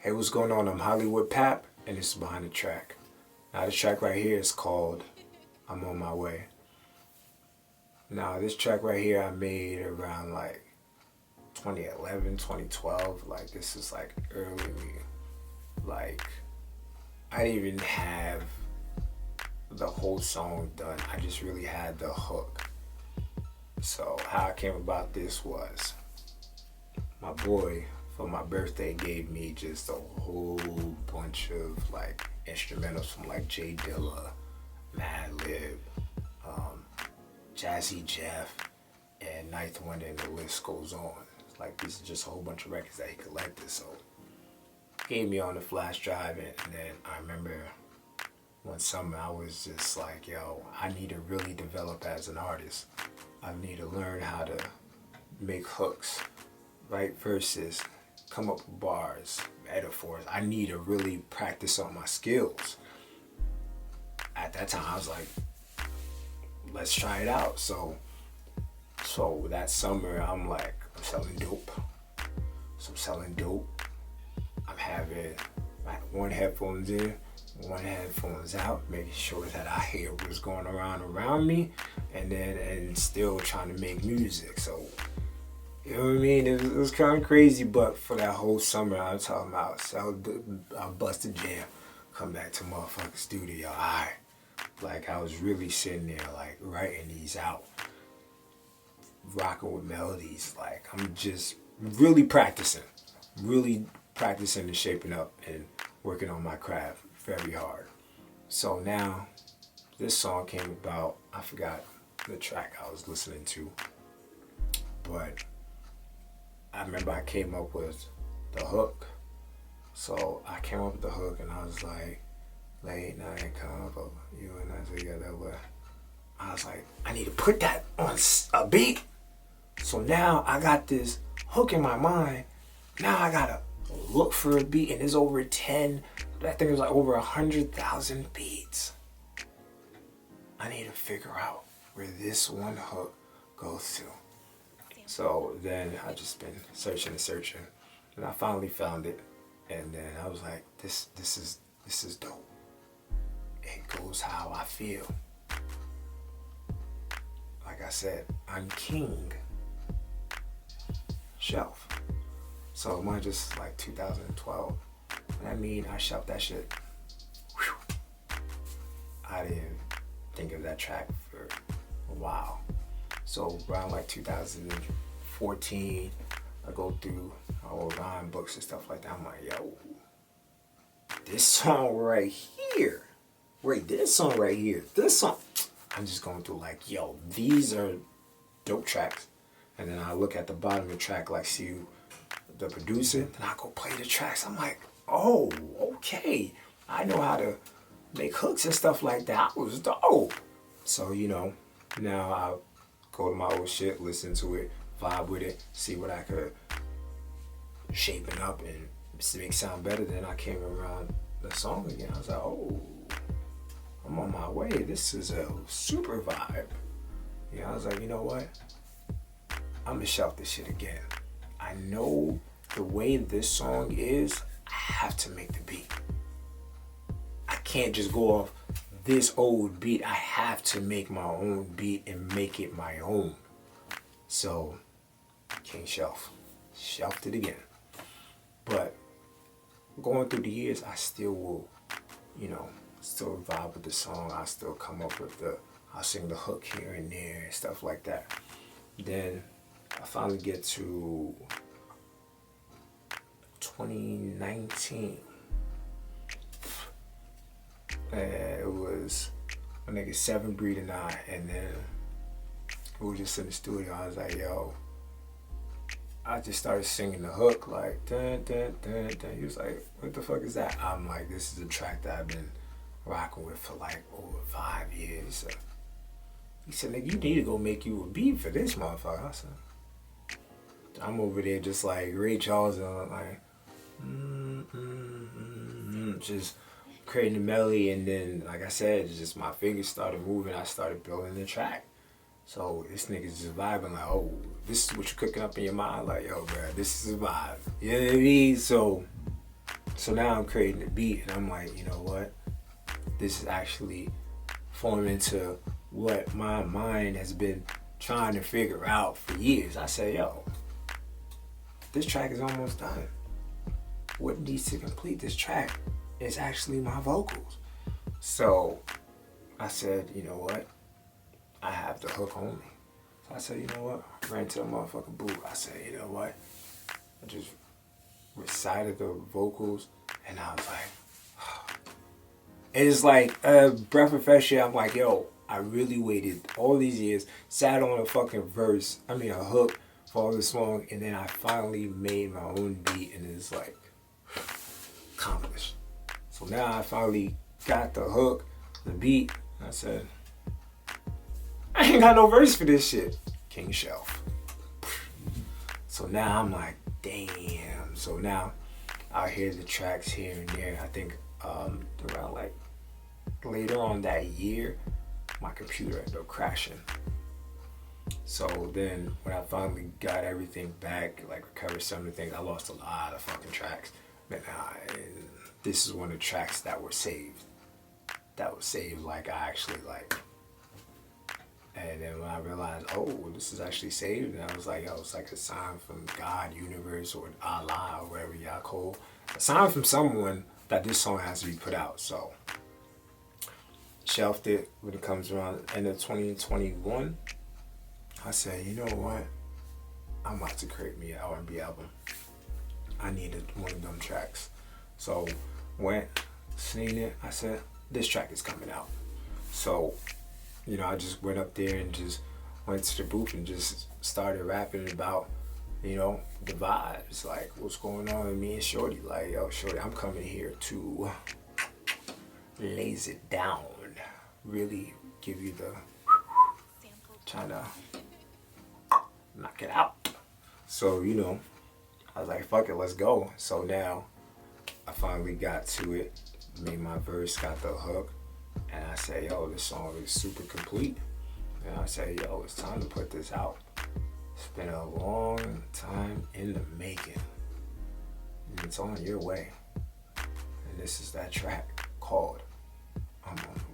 Hey, what's going on? I'm Hollywood Pap, and this is Behind the Track. Now, this track right here is called I'm On My Way. Now, this track right here I made around like 2011, 2012. Like, this is like early me. Like, I didn't even have the whole song done. I just really had the hook. So, how I came about this was my boy, for my birthday, gave me just a whole bunch of like instrumentals from like Jay Dilla, Madlib, Jazzy Jeff, and Ninth Wonder, and the list goes on. Like, this is just a whole bunch of records that he collected. So he gave me on the flash drive, and then I remember one summer I was just like, yo, I need to really develop as an artist. I need to learn how to make hooks, write verses, come up with bars, metaphors. I need to really practice on my skills. At that time, I was like, let's try it out. So that summer, I'm like, I'm selling dope. I'm having one headphones in, one headphones out, making sure that I hear what's going around me, and still trying to make music. So, you know what I mean? It was kind of crazy, but for that whole summer, I was talking about, so I busted jam, come back to motherfucking studio. Like, I was really sitting there, like, writing these out, rocking with melodies. Like, I'm just really practicing and shaping up and working on my craft very hard. So now, this song came about. I forgot the track I was listening to, but I remember I came up with the hook. So I came up with the hook and I was like, late night convo, you and I together, but I was like, I need to put that on a beat. So now I got this hook in my mind. Now I gotta look for a beat, and there's over I think it was like over 100,000 beats. I need to figure out where this one hook goes to. So then I just been searching, and I finally found it. And then I was like, this is dope. It goes how I feel. Like I said, I'm king. Shelf. So mine just like 2012. And I mean, I shelved that shit. Whew. I didn't think of that track for a while. So around like 2014, I go through my old rhyme books and stuff like that. I'm like, yo, this song right here. Wait, this song right here. This song. I'm just going through like, yo, these are dope tracks. And then I look at the bottom of the track, like, see the producer. Then I go play the tracks. I'm like, oh, okay. I know how to make hooks and stuff like that. I was dope. So, you know, now I go to my old shit, listen to it, vibe with it, see what I could shape it up and make it sound better. Then I came around the song again. I was like, oh, I'm on my way. This is a super vibe. Yeah, I was like, you know what? I'm gonna shelf this shit again. I know the way this song is, I have to make the beat. I can't just go off this old beat. I have to make my own beat and make it my own. So, King shelved it again. But going through the years, I still will, you know, still vibe with the song. I still come up with I'll sing the hook here and there and stuff like that. Then I finally get to 2019. It was my nigga Seven Breed and I, and then we were just in the studio. I was like, yo, I just started singing the hook, like, dun, dun, dun, dun. He was like, what the fuck is that? I'm like, this is a track that I've been rocking with for like over 5 years. So he said, nigga, you need to go make you a beat for this motherfucker. I said, I'm over there just like Ray Charles, and like, just creating the melody, and then, like I said, just my fingers started moving. I started building the track. So this nigga's just vibing like, oh, this is what you're cooking up in your mind. Like, yo, bro, this is a vibe. You know what I mean? So So now I'm creating the beat, and I'm like, you know what? This is actually forming into what my mind has been trying to figure out for years. I said, yo, this track is almost done. What needs to complete this track is actually my vocals. So I said, you know what? I have the hook only. So I said, you know what? I ran to the motherfucking booth. I said, you know what? I just recited the vocals, and I was like, it's like a breath of fresh air. I'm like, yo, I really waited all these years, sat on a fucking a hook for all this song, and then I finally made my own beat, and it's like, accomplished. So now I finally got the hook, the beat, and I said, I ain't got no verse for this shit. King Shelf. So now I'm like, damn. So now I hear the tracks here and there. I think around like later on that year, my computer ended up crashing. So then when I finally got everything back, like recovered some of the things, I lost a lot of fucking tracks. But this is one of the tracks that were saved. That was saved, like I actually like. And then when I realized, oh, this is actually saved, and I was like, yo, it's like a sign from God, universe, or Allah, or whatever y'all call. A sign from someone that this song has to be put out. So, shelved it when it comes around end of 2021. I said, you know what? I'm about to create me an R&B album. I needed one of them tracks. So, went, seen it. I said, this track is coming out. So, you know, I just went up there and just went to the booth and just started rapping about, you know, the vibes, like what's going on with me and Shorty. Like, yo, Shorty, I'm coming here to laze it down, really give you the, trying to knock it out. So, you know, I was like, fuck it, let's go. So now I finally got to it, made my verse, got the hook. And I say, yo, this song is super complete. And I say, yo, it's time to put this out. It's been a long time in the making. And it's on your way. And this is that track called I'm on the way.